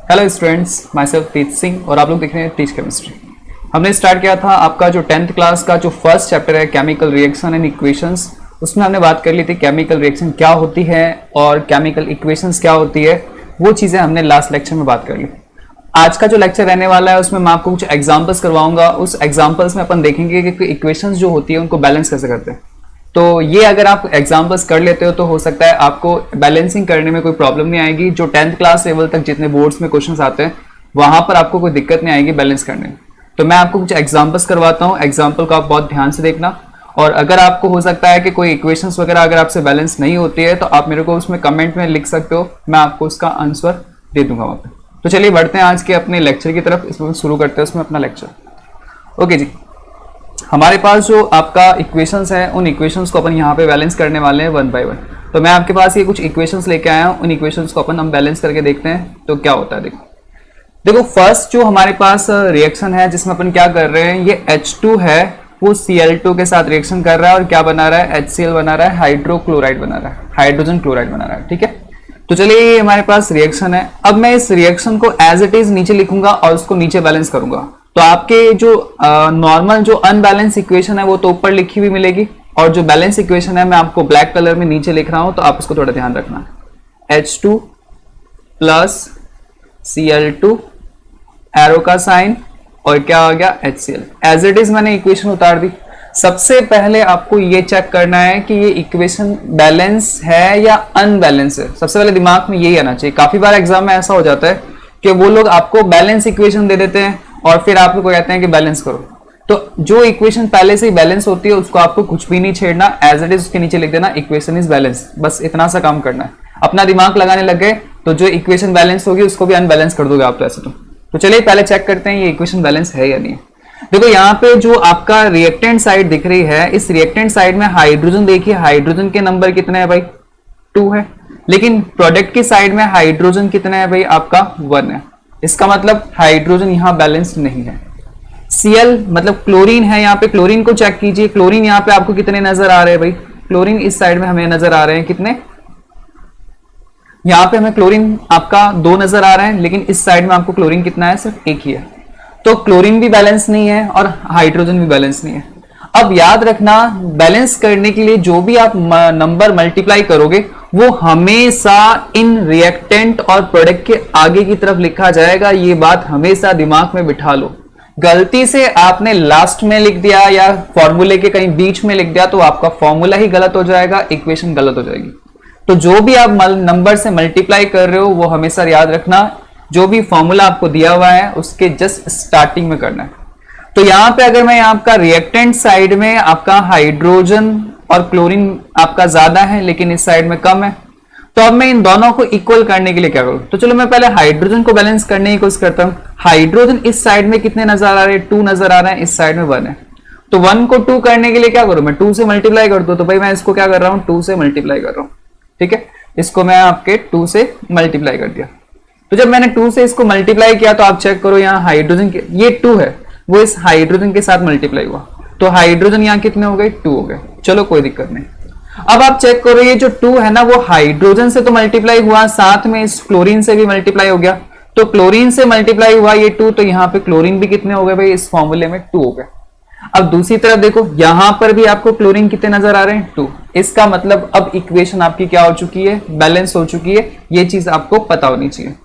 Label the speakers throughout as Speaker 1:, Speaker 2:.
Speaker 1: Hello students, my self Preet Singh और आप लोग देख रहे हैं टीच केमिस्ट्री। हमने स्टार्ट किया था आपका जो 10th क्लास का जो फर्स्ट चैप्टर है केमिकल रिएक्शन एंड इक्वेशंस। उसमें हमने बात कर ली थी केमिकल रिएक्शन क्या होती है और केमिकल इक्वेशंस क्या होती है। वो चीज़ें हमने लास्ट लेक्चर में बात कर ली। आज का जो लेक्चर रहने वाला है उसमें मैं आपको कुछ एग्जाम्पल्स करवाऊंगा। उस एग्जाम्पल्स में अपन देखेंगे कि इक्वेशंस जो होती है उनको बैलेंस कैसे करते हैं। तो ये अगर आप एग्जाम्पल्स कर लेते हो तो हो सकता है आपको बैलेंसिंग करने में कोई प्रॉब्लम नहीं आएगी। जो 10th क्लास लेवल तक जितने बोर्ड्स में क्वेश्चंस आते हैं वहां पर आपको कोई दिक्कत नहीं आएगी बैलेंस करने में। तो मैं आपको कुछ एग्जाम्पल्स करवाता हूँ, एग्जाम्पल को आप बहुत ध्यान से देखना। और अगर आपको हो सकता है कि कोई इक्वेशंस वगैरह अगर आपसे बैलेंस नहीं होती है तो आप मेरे को उसमें कमेंट में लिख सकते हो, मैं आपको उसका आंसर दे दूंगा वहाँ पे। तो चलिए बढ़ते हैं आज के अपने लेक्चर की तरफ। इसमें शुरू करते हैं उसमें अपना लेक्चर। ओके जी, हमारे पास जो आपका इक्वेशंस है उन इक्वेशंस को अपन यहाँ पे बैलेंस करने वाले हैं वन बाय वन। तो मैं आपके पास ये कुछ इक्वेशंस लेके आया हूँ, उन इक्वेशंस को अपन हम बैलेंस करके देखते हैं तो क्या होता है। देखो फर्स्ट जो हमारे पास रिएक्शन है जिसमें अपन क्या कर रहे हैं, ये H2 है वो Cl2 के साथ रिएक्शन कर रहा है और क्या बना रहा है, HCl बना रहा है, हाइड्रोक्लोराइड बना रहा है, हाइड्रोजन क्लोराइड बना रहा है। ठीक है, तो चलिए ये हमारे पास रिएक्शन है। अब मैं इस रिएक्शन को एज इट इज नीचे लिखूंगा और उसको नीचे बैलेंस करूंगा। तो आपके जो नॉर्मल जो अनबैलेंस इक्वेशन है वो तो ऊपर लिखी हुई मिलेगी और जो बैलेंस इक्वेशन है मैं आपको ब्लैक कलर में नीचे लिख रहा हूं, तो आप उसको थोड़ा ध्यान रखना। H2 प्लस Cl2 एरो का साइन और क्या आ गया HCl। एज इट इज मैंने इक्वेशन उतार दी। सबसे पहले आपको ये चेक करना है कि ये इक्वेशन बैलेंस है या अनबैलेंस है। सबसे पहले दिमाग में यही आना चाहिए। काफी बार एग्जाम में ऐसा हो जाता है कि वो लोग आपको बैलेंस इक्वेशन दे देते हैं और फिर आप लोग को कहते हैं कि बैलेंस करो। तो जो इक्वेशन पहले से ही बैलेंस होती है उसको आपको कुछ भी नहीं छेड़ना, एज इट इज उसके नीचे लिख देना इक्वेशन इज बैलेंस। बस इतना सा काम करना है। अपना दिमाग लगाने लग गए तो जो इक्वेशन बैलेंस होगी उसको भी अनबैलेंस कर दोगे आप तो ऐसे। तो चलिए पहले चेक करते हैं ये इक्वेशन बैलेंस है या नहीं। देखो यहाँ पे जो आपका रिएक्टेंट साइड दिख रही है, इस रिएक्टेंट साइड में हाइड्रोजन देखिए, हाइड्रोजन के नंबर कितने हैं भाई, 2 है। लेकिन प्रोडक्ट की साइड में हाइड्रोजन कितने हैं भाई, आपका 1 है। इसका मतलब हाइड्रोजन यहाँ बैलेंस्ड नहीं है। Cl मतलब क्लोरीन है, यहाँ पे क्लोरीन को चेक कीजिए। क्लोरीन यहाँ पे आपको कितने नजर आ रहे हैं भाई, क्लोरीन इस साइड में हमें नजर आ रहे हैं कितने, यहाँ पे हमें क्लोरीन आपका 2 नजर आ रहे हैं, लेकिन इस साइड में आपको क्लोरीन कितना है, सिर्फ 1 ही है। तो क्लोरीन भी बैलेंस नहीं है और हाइड्रोजन भी बैलेंस नहीं है। अब याद रखना, बैलेंस करने के लिए जो भी आप नंबर मल्टीप्लाई करोगे वो हमेशा इन रिएक्टेंट और प्रोडक्ट के आगे की तरफ लिखा जाएगा। ये बात हमेशा दिमाग में बिठा लो। गलती से आपने लास्ट में लिख दिया या फॉर्मूले के कहीं बीच में लिख दिया तो आपका फॉर्मूला ही गलत हो जाएगा, इक्वेशन गलत हो जाएगी। तो जो भी आप नंबर से मल्टीप्लाई कर रहे हो वो हमेशा याद रखना, जो भी फॉर्मूला आपको दिया हुआ है उसके जस्ट स्टार्टिंग में करना है। तो यहां पे अगर मैं आपका रिएक्टेंट साइड में आपका हाइड्रोजन और क्लोरीन आपका ज्यादा है लेकिन इस साइड में कम है, तो अब मैं इन दोनों को इक्वल करने के लिए क्या करूं, तो चलो मैं पहले हाइड्रोजन को बैलेंस करने की कोशिश करता हूं। हाइड्रोजन इस साइड में कितने नजर आ रहे हैं, 2 नजर आ रहे हैं, इस साइड में 1 है। तो 1 को 2 करने के लिए क्या करूं, मैं 2 से मल्टीप्लाई कर दूं। तो भाई मैं इसको क्या कर रहा हूं, 2 से मल्टीप्लाई कर रहा हूं। ठीक है, इसको मैं आपके 2 से मल्टीप्लाई कर दिया। तो जब मैंने 2 से इसको मल्टीप्लाई किया तो आप चेक करो यहाँ हाइड्रोजन के, ये 2 है वो इस हाइड्रोजन के साथ मल्टीप्लाई हुआ, तो हाइड्रोजन यहाँ कितने हो गए, 2 हो गए। चलो कोई दिक्कत नहीं। अब आप चेक करो ये जो 2 है ना वो हाइड्रोजन से तो मल्टीप्लाई हुआ, साथ में इस क्लोरीन से भी मल्टीप्लाई हो गया। तो क्लोरीन से मल्टीप्लाई हुआ ये 2, तो यहाँ पे क्लोरीन भी कितने हो गए भाई, इस फॉर्मूले में 2 हो गए। अब दूसरी तरफ देखो यहां पर भी आपको क्लोरीन कितने नजर आ रहे हैं, 2। इसका मतलब अब इक्वेशन आपकी क्या हो चुकी है, बैलेंस हो चुकी है। ये चीज आपको पता होनी चाहिए।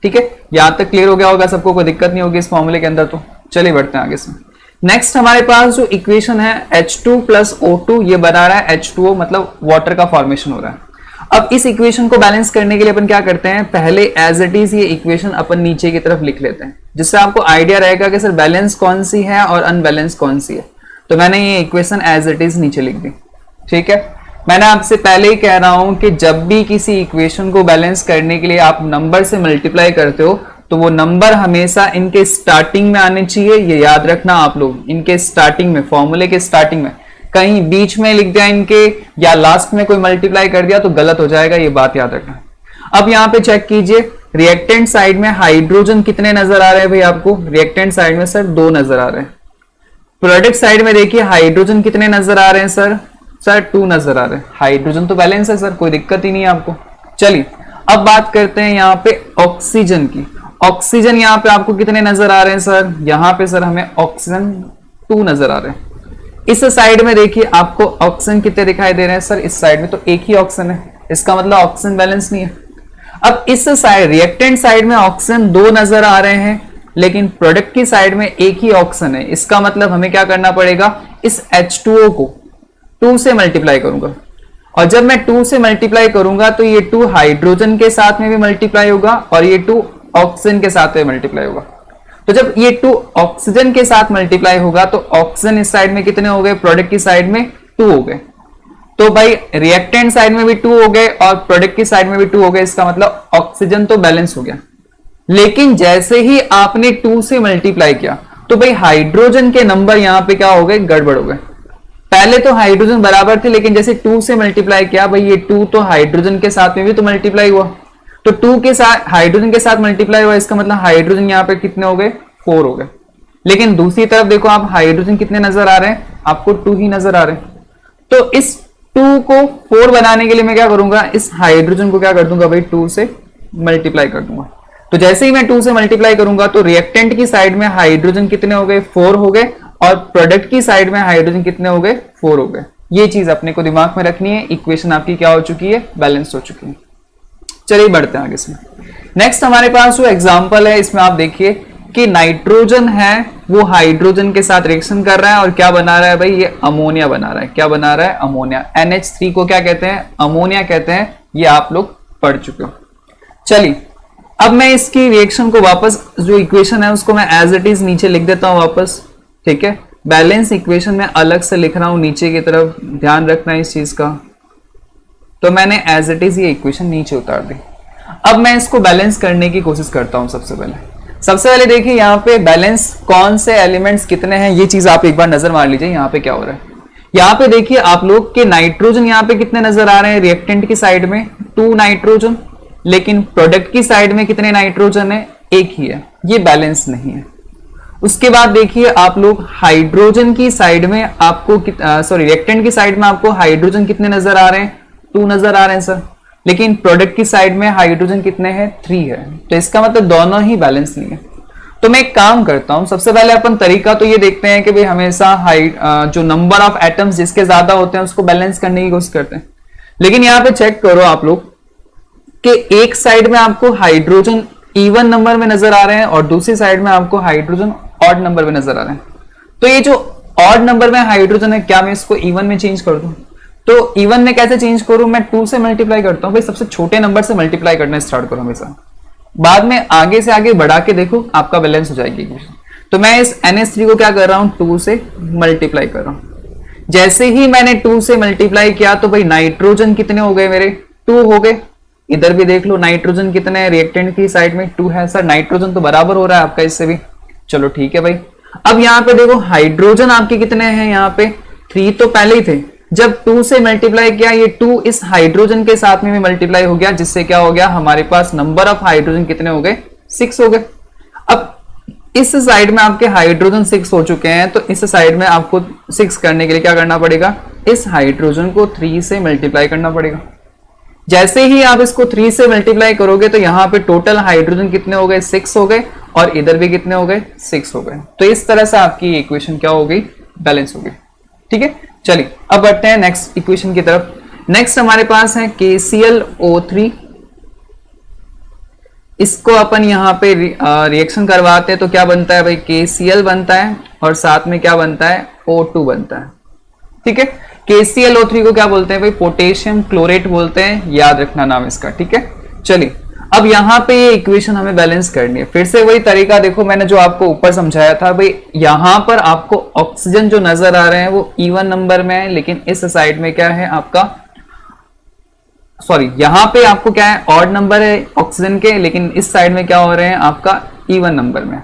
Speaker 1: ठीक है, यहां तक क्लियर हो गया होगा सबको, कोई दिक्कत नहीं होगी इस फॉर्मूले के अंदर। तो चलिए बढ़ते हैं आगे से। नेक्स्ट हमारे पास जो इक्वेशन है H2 प्लस O2, ये बना रहा है H2O, मतलब वाटर का फॉर्मेशन हो रहा है। अब इस इक्वेशन को बैलेंस करने के लिए अपन क्या करते हैं, पहले एज इट इज ये इक्वेशन अपन नीचे की तरफ लिख लेते हैं, जिससे आपको आइडिया रहेगा कि सर बैलेंस कौन सी है और अनबैलेंस कौन सी है। तो मैंने ये इक्वेशन एज इट इज नीचे लिख दी। ठीक है, मैंने आपसे पहले ही कह रहा हूं कि जब भी किसी इक्वेशन को बैलेंस करने के लिए आप नंबर से मल्टीप्लाई करते हो तो वो नंबर हमेशा इनके स्टार्टिंग में आने चाहिए। ये याद रखना आप लोग, इनके स्टार्टिंग में, फॉर्मूले के स्टार्टिंग में। कहीं बीच में लिख दिया इनके या लास्ट में कोई मल्टीप्लाई कर दिया तो गलत हो जाएगा, ये बात याद रखना। अब यहाँ पे चेक कीजिए, रिएक्टेंट साइड में हाइड्रोजन कितने नजर आ रहे हैं भाई आपको, रिएक्टेंट साइड में सर 2 नजर आ रहे हैं। प्रोडक्ट साइड में देखिए हाइड्रोजन कितने नजर आ रहे हैं सर 2 नजर आ रहे हैं। हाइड्रोजन तो बैलेंस है सर, कोई दिक्कत ही नहीं है आपको। चलिए अब बात करते हैं यहाँ पे ऑक्सीजन की। ऑक्सीजन यहाँ पे आपको कितने नजर आ रहे हैं सर? यहाँ पे सर हमें ऑक्सीजन 2 नजर आ रहे हैं। इस साइड में देखिए आपको ऑक्सीजन कितने दिखाई दे रहे हैं सर? इस साइड में तो एक ही ऑक्सीजन है, इसका मतलब ऑक्सीजन बैलेंस नहीं है। अब इस साइड रिएक्टेंट साइड में ऑक्सीजन 2 नजर आ रहे हैं, लेकिन प्रोडक्ट की साइड में एक ही ऑक्सीजन है। इसका मतलब हमें क्या करना पड़ेगा? इस H2O को 2 से मल्टीप्लाई करूंगा, और जब मैं 2 से मल्टीप्लाई करूंगा तो ये 2 हाइड्रोजन के साथ में भी मल्टीप्लाई होगा और ये 2 ऑक्सीजन के साथ में मल्टीप्लाई होगा। तो जब ये 2 ऑक्सीजन के साथ मल्टीप्लाई होगा तो ऑक्सीजन इस साइड में कितने हो गए? प्रोडक्ट की साइड में 2 हो गए। तो भाई रिएक्टेंट साइड में भी 2 हो गए और प्रोडक्ट की साइड में भी 2 हो गए, इसका मतलब ऑक्सीजन तो बैलेंस हो गया। लेकिन जैसे ही आपने 2 से मल्टीप्लाई किया तो भाई हाइड्रोजन के नंबर यहां पे क्या हो गए? गड़बड़ हो गए। पहले तो हाइड्रोजन बराबर थे, लेकिन जैसे 2 से मल्टीप्लाई किया भाई ये 2 तो हाइड्रोजन के साथ में भी तो मल्टीप्लाई हुआ, तो 2 के साथ हाइड्रोजन के साथ मल्टीप्लाई हुआ, इसका मतलब हाइड्रोजन यहाँ पे कितने हो गए? 4 हो गए। लेकिन दूसरी तरफ देखो आप हाइड्रोजन कितने नजर आ रहे हैं? आपको 2 ही नजर आ रहे हैं। तो इस 2 को 4 बनाने के लिए मैं क्या करूंगा? इस हाइड्रोजन को क्या कर दूंगा भाई? 2 से मल्टीप्लाई कर दूंगा। तो जैसे ही मैं 2 से मल्टीप्लाई करूंगा तो रिएक्टेंट की साइड में हाइड्रोजन कितने हो गए? 4 हो गए, और प्रोडक्ट की साइड में हाइड्रोजन कितने हो गए? 4 हो गए। ये चीज अपने को दिमाग में रखनी है। इक्वेशन आपकी क्या हो चुकी है? बैलेंस हो चुकी है। चलिए बढ़ते हैं आगे से। नेक्स्ट हमारे पास जो एग्जांपल है, इसमें आप देखिए कि नाइट्रोजन है वो हाइड्रोजन के साथ रिएक्शन कर रहा है और क्या बना रहा है भाई? ये अमोनिया बना रहा है। क्या बना रहा है? अमोनिया। NH3 को क्या कहते हैं? अमोनिया कहते हैं। ये आप लोग पढ़ चुके हो। चलिए अब मैं इसकी रिएक्शन को वापस, जो इक्वेशन है उसको मैं एज इट इज नीचे लिख देता हूं वापस, ठीक है। बैलेंस इक्वेशन में अलग से लिख रहा हूं नीचे की तरफ, ध्यान रखना इस चीज का। तो मैंने एज इट इज ये इक्वेशन नीचे उतार दी। अब मैं इसको बैलेंस करने की कोशिश करता हूं। सबसे पहले देखिए यहाँ पे बैलेंस कौन से एलिमेंट्स कितने हैं, ये चीज आप एक बार नजर मार लीजिए। यहाँ पे क्या हो रहा है? यहाँ पे देखिए आप लोग के नाइट्रोजन यहाँ पे कितने नजर आ रहे हैं? रिएक्टेंट की साइड में 2 नाइट्रोजन, लेकिन प्रोडक्ट की साइड में कितने नाइट्रोजन है? एक ही है। ये बैलेंस नहीं है। उसके बाद देखिए आप लोग हाइड्रोजन की साइड में आपको रिएक्टेंट की साइड में आपको हाइड्रोजन कितने नजर आ रहे हैं? 2 नजर आ रहे हैं सर। लेकिन प्रोडक्ट की साइड में हाइड्रोजन कितने हैं? 3 है। तो इसका मतलब दोनों ही बैलेंस नहीं है। तो मैं एक काम करता हूं, सबसे पहले अपन तरीका तो ये देखते हैं कि भाई हमेशा जो नंबर ऑफ एटम्स जिसके ज्यादा होते हैं उसको बैलेंस करने की कोशिश करते हैं। लेकिन यहाँ पे चेक करो आप लोग कि एक साइड में आपको हाइड्रोजन इवन नंबर में नजर आ रहे हैं और दूसरी साइड में आपको हाइड्रोजन ऑड नंबर में नजर आ रहे हैं। तो ये जो ऑड नंबर में हाइड्रोजन है, क्या मैं इसको इवन में चेंज कर दूं? तो इवन में कैसे चेंज करूं? मैं 2 से मल्टीप्लाई करता हूं। भाई सबसे छोटे नंबर से मल्टीप्लाई करना स्टार्ट करो हमेशा, बाद में आगे से आगे बढ़ा के देखो, आपका बैलेंस हो जाएगी इक्वेशन। तो मैं इस NH3 को क्या कर रहा हूं? 2 से मल्टीप्लाई कर रहा हूं। जैसे ही मैंने 2 से मल्टीप्लाई किया तो भाई नाइट्रोजन कितने हो गए मेरे? 2 हो गए। इधर भी देख लो नाइट्रोजन कितने हैं? रिएक्टेंट की साइड में 2 है सर। नाइट्रोजन तो बराबर हो रहा है आपका इससे भी। चलो ठीक है भाई। अब यहाँ पे देखो हाइड्रोजन आपके कितने हैं? यहाँ पे 3 तो पहले ही थे। जब 2 से मल्टीप्लाई किया, ये 2 इस हाइड्रोजन के साथ में भी मल्टीप्लाई हो गया, जिससे क्या हो गया? हमारे पास नंबर ऑफ हाइड्रोजन कितने हो गए? 6 हो गए। अब इस साइड में आपके हाइड्रोजन 6 हो चुके हैं, तो इस साइड में आपको 6 करने के लिए क्या करना पड़ेगा? इस हाइड्रोजन को 3 से मल्टीप्लाई करना पड़ेगा। जैसे ही आप इसको 3 से मल्टीप्लाई करोगे तो यहाँ पे टोटल हाइड्रोजन कितने हो गए? 6 हो गए, और इधर भी कितने हो गए? 6 हो गए। तो इस तरह से आपकी इक्वेशन क्या हो गई? बैलेंस हो गई। ठीक है, चलिए अब बढ़ते हैं नेक्स्ट इक्वेशन की तरफ। नेक्स्ट हमारे पास है KClO3। इसको अपन यहाँ पे रिएक्शन करवाते हैं तो क्या बनता है भाई? KCl बनता है और साथ में क्या बनता है? O2 बनता है। ठीक है, KClO3 को क्या बोलते हैं भाई? पोटेशियम क्लोरेट बोलते हैं, याद रखना नाम इसका। ठीक है, चलिए अब यहाँ पे ये इक्वेशन हमें बैलेंस करनी है। फिर से वही तरीका देखो, मैंने जो आपको ऊपर समझाया था भाई, यहाँ पर आपको ऑक्सीजन जो नजर आ रहे हैं वो इवन नंबर में है, लेकिन इस साइड में क्या है आपका? यहाँ पे आपको क्या है? ऑड नंबर है ऑक्सीजन के, लेकिन इस साइड में क्या हो रहे हैं? आपका इवन नंबर में।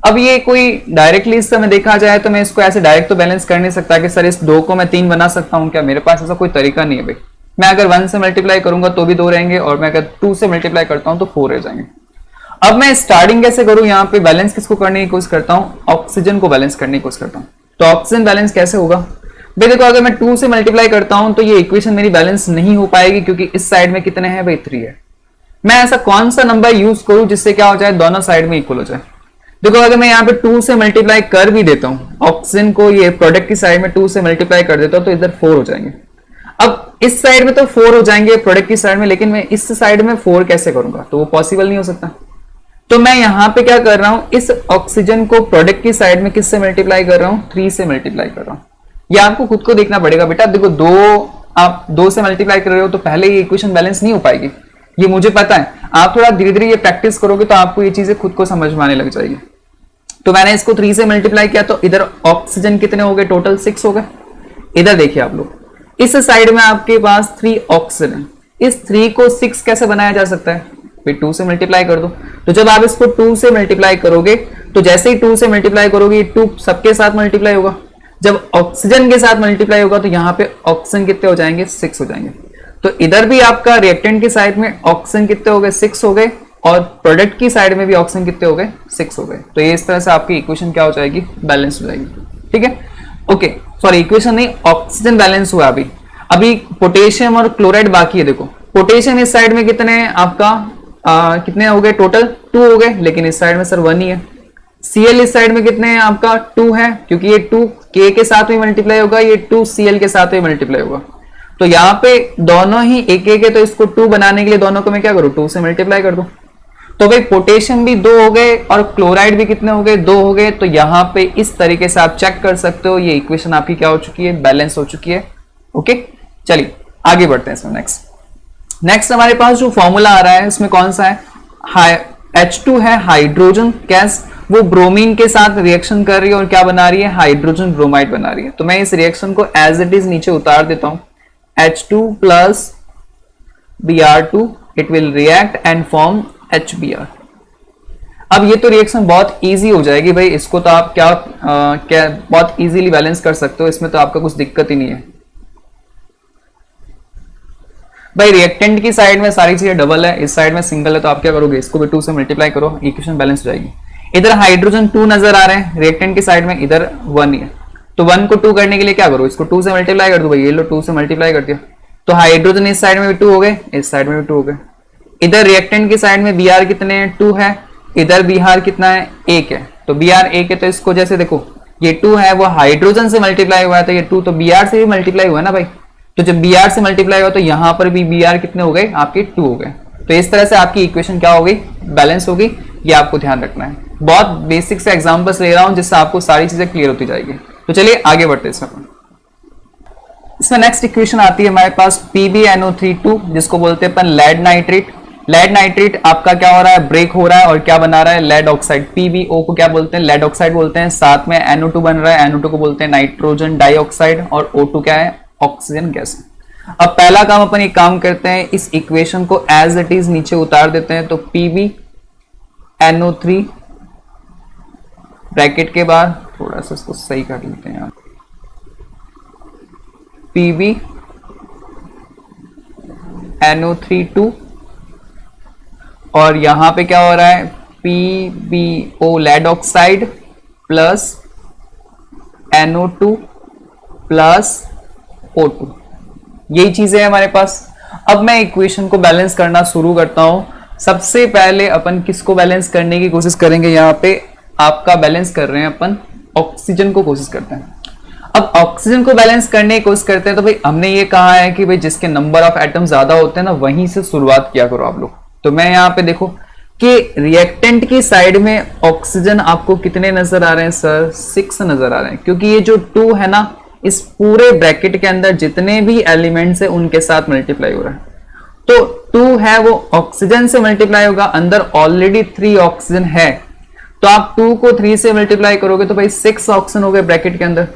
Speaker 1: अब ये कोई डायरेक्टली इस समय देखा जाए तो मैं इसको ऐसे डायरेक्ट तो बैलेंस कर नहीं सकता कि सर इस 2 को मैं 3 बना सकता हूं क्या? मेरे पास ऐसा कोई तरीका नहीं है भाई। मैं अगर 1 से मल्टीप्लाई करूंगा तो भी 2 रहेंगे, और मैं अगर 2 से मल्टीप्लाई करता हूं तो 4 रह जाएंगे। अब मैं स्टार्टिंग कैसे करूं? यहाँ पे बैलेंस किसको करने की कोशिश करता हूँ? ऑक्सीजन को बैलेंस करने की कोशिश करता हूँ। तो ऑक्सीजन बैलेंस कैसे होगा भाई? देखो अगर मैं 2 से मल्टीप्लाई करता हूं तो ये इक्वेशन मेरी बैलेंस नहीं हो पाएगी, क्योंकि इस साइड में कितने हैं भाई? 3 है। मैं ऐसा कौन सा नंबर यूज करूं जिससे क्या हो जाए, दोनों साइड में इक्वल हो जाए। देखो अगर मैं यहाँ पे 2 से मल्टीप्लाई कर भी देता हूं, ऑक्सीजन को ये प्रोडक्ट की साइड में 2 से मल्टीप्लाई कर देता हूं तो इधर 4 हो जाएंगे। अब इस साइड में तो 4 हो जाएंगे प्रोडक्ट की साइड में, लेकिन मैं इस साइड में 4 कैसे करूंगा, तो वो पॉसिबल नहीं हो सकता। तो मैं यहाँ पे क्या कर रहा हूं, इस ऑक्सीजन को प्रोडक्ट की साइड में किससे मल्टीप्लाई कर रहा हूं, 3 से मल्टीप्लाई कर रहा हूं। ये आपको खुद को देखना पड़ेगा बेटा। देखो आप 2 से मल्टीप्लाई कर रहे हो तो पहले ये इक्वेशन बैलेंस नहीं हो पाएगी, ये मुझे पता है। आप थोड़ा धीरे धीरे ये प्रैक्टिस करोगे तो आपको ये चीजें खुद को समझ में आने लग जाएगी। तो मैंने इसको 3 से मल्टीप्लाई किया तो इधर ऑक्सीजन कितने हो गए, टोटल 6 हो गए। इधर देखिए आप लोग, इस साइड में आपके पास 3 ऑक्सीजन है, इस 3 को 6 कैसे बनाया जा सकता है, फिर 2 से मल्टीप्लाई कर दो। तो जब आप इसको 2 से मल्टीप्लाई करोगे तो जैसे ही 2 से मल्टीप्लाई करोगे 2 सबके साथ मल्टीप्लाई होगा, जब ऑक्सीजन के साथ मल्टीप्लाई होगा तो यहाँ पे ऑक्सीजन कितने हो जाएंगे, 6 हो जाएंगे। तो इधर भी आपका रिएक्टेंट की साइड में ऑक्सीजन कितने हो गए, 6 हो गए, और प्रोडक्ट की साइड में भी ऑक्सीजन कितने हो गए, 6 हो गए। तो ये इस तरह से आपकी इक्वेशन क्या हो जाएगी, बैलेंस हो जाएगी। ठीक है, ओके, सॉरी इक्वेशन नहीं, ऑक्सीजन बैलेंस हुआ। अभी पोटेशियम और क्लोराइड बाकी है। देखो पोटेशियम इस साइड में कितने आपका कितने हो गए, टोटल 2 हो गए, लेकिन इस साइड में सर 1 ही है। Cl इस साइड में कितने हैं आपका, 2 है, क्योंकि ये 2 K के साथ में मल्टीप्लाई होगा, ये 2 Cl के साथ में मल्टीप्लाई होगा। तो यहाँ पे दोनों ही एक एक है, तो इसको 2 बनाने के लिए दोनों को मैं क्या करूँ, 2 से मल्टीप्लाई कर दूं। तो भाई पोटेशियम भी 2 हो गए और क्लोराइड भी कितने हो गए, 2 हो गए। तो यहाँ पे इस तरीके से आप चेक कर सकते हो, ये इक्वेशन आपकी क्या हो चुकी है, बैलेंस हो चुकी है। ओके, चलिए आगे बढ़ते हैं इसमें। नेक्स्ट हमारे पास जो फॉर्मूला आ रहा है इसमें कौन सा है, H2 है, हाइड्रोजन गैस, वो ब्रोमीन के साथ रिएक्शन कर रही है और क्या बना रही है, हाइड्रोजन ब्रोमाइड बना रही है। तो मैं इस रिएक्शन को एज इट इज नीचे उतार देता हूं, H2 plus Br2 it will react and form HBr। अब ये तो रिएक्शन बहुत इजी हो जाएगी भाई, इसको तो आप क्या बहुत इजीली बैलेंस कर सकते हो, इसमें तो आपका कुछ दिक्कत ही नहीं है भाई। रिएक्टेंट की साइड में सारी चीजें डबल है, इस साइड में सिंगल है, तो आप क्या करोगे, इसको भी 2 से मल्टीप्लाई करो, इक्वेशन बैलेंस हो जाएगी। इधर हाइड्रोजन 2 नजर आ रहे हैं रिएक्टेंट की साइड में, इधर 1 ही है, तो 1 को 2 करने के लिए क्या करो, इसको 2 से मल्टीप्लाई कर दो भाई। ये लो 2 से मल्टीप्लाई कर दिया, तो हाइड्रोजन इस साइड में भी 2 हो गए, इस साइड में भी 2 हो गए। इधर रिएक्टेंट की साइड में Br कितने हैं, 2 है, इधर Br कितना है, 1 है। तो Br 1 है, तो इसको जैसे देखो ये 2 है वो हाइड्रोजन से मल्टीप्लाई हुआ है, तो ये 2 तो Br से भी मल्टीप्लाई हुआ है ना भाई। तो जब Br से मल्टीप्लाई हुआ तो यहाँ पर भी Br कितने हो गए, आपके 2 हो गए। तो इस तरह से आपकी इक्वेशन क्या हो गई, बैलेंस हो गई। ये आपको ध्यान रखना है, बहुत बेसिक से एग्जांपल्स ले रहा हूं जिससे आपको सारी चीजें क्लियर होती जाएगी। तो चलिए आगे बढ़ते हैं इसमें नेक्स्ट इक्वेशन आती है हमारे पास PbNO3 जिसको बोलते हैं अपन लेड नाइट्रेट। लेड नाइट्रेट आपका क्या हो रहा है, ब्रेक हो रहा है और क्या बना रहा है, लेड ऑक्साइड। PbO को क्या बोलते हैं, लेड ऑक्साइड बोलते हैं। साथ में NO2 बन रहा है, NO2 को बोलते हैं नाइट्रोजन डाइऑक्साइड, और O2 क्या है, ऑक्सीजन गैस। अब पहला काम अपन एक काम करते हैं, इस इक्वेशन को एज इट इज नीचे उतार देते हैं। तो PbNO3 ब्रैकेट के बाद थोड़ा सा इसको सही कर लेते हैं, PbNO3 और यहां पे क्या हो रहा है, PbO lead oxide plus NO2 plus O2, यही चीजें है हमारे पास। अब मैं इक्वेशन को बैलेंस करना शुरू करता हूं। सबसे पहले अपन किसको बैलेंस करने की कोशिश करेंगे, यहां पे आपका बैलेंस कर रहे हैं अपन ऑक्सीजन को कोशिश करते हैं। अब ऑक्सीजन को बैलेंस करने की कोशिश करते हैं तो भाई हमने ये कहा है कि भाई जिसके नंबर ऑफ एटम ज्यादा होते हैं ना वहीं से शुरुआत किया करो आप लोग। तो मैं यहाँ पे देखो कि रिएक्टेंट की साइड में ऑक्सीजन आपको कितने नजर आ रहे हैं सर, 6 नजर आ रहे हैं, क्योंकि ये जो 2 है ना इस पूरे ब्रैकेट के अंदर जितने भी एलिमेंट्स है उनके साथ मल्टीप्लाई हो रहा है। तो 2 है वो ऑक्सीजन से मल्टीप्लाई होगा, अंदर ऑलरेडी 3 ऑक्सीजन है, तो आप 2 को 3 से मल्टीप्लाई करोगे तो भाई 6 ऑक्सीजन हो गए ब्रैकेट के अंदर।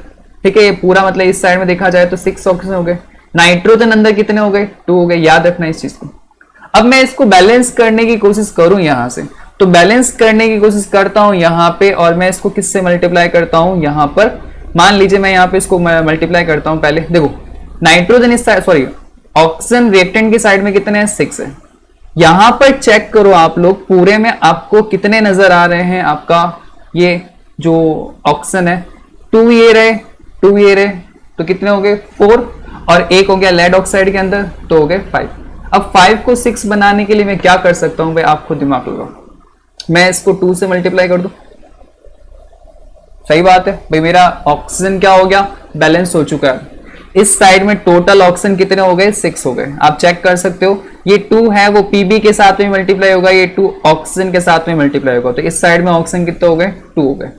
Speaker 1: ठीक है, ये पूरा मतलब इस साइड में देखा जाए तो 6 ऑक्सीजन हो गए। नाइट्रोजन अंदर कितने हो गए, 2 हो गए, याद रखना इस चीज को। अब मैं इसको बैलेंस करने की कोशिश करूं यहां से, तो बैलेंस करने की कोशिश करता हूं यहां पे, और मैं इसको किससे मल्टीप्लाई करता हूं, यहां पर मान लीजिए मैं यहां पे इसको मल्टीप्लाई करता हूं। पहले देखो नाइट्रोजन इस साइड, सॉरी ऑक्सीजन रिएक्टेंट की साइड में कितने हैं, 6 है। यहां पर चेक करो आप लोग, पूरे में आपको कितने नजर आ रहे हैं, आपका ये जो ऑक्सीजन है 2 ये रहे, 2 ये रहे, तो कितने हो गए 4, और 1 हो गया लेड ऑक्साइड के अंदर, तो हो गए 5। अब 5 को 6 बनाने के लिए मैं क्या कर सकता हूं भाई, आप खुद दिमाग लगाओ। मैं इसको 2 से मल्टीप्लाई कर दूं, सही बात है भाई, मेरा ऑक्सीजन क्या हो गया, बैलेंस हो चुका है। इस साइड में टोटल ऑक्सीजन कितने हो गए, 6 हो गए। आप चेक कर सकते हो, ये 2 है वो पीबी के साथ में मल्टीप्लाई होगा, ये 2 ऑक्सीजन के साथ में मल्टीप्लाई होगा, तो इस साइड में ऑक्सीजन कितने हो गए, 2 हो गए,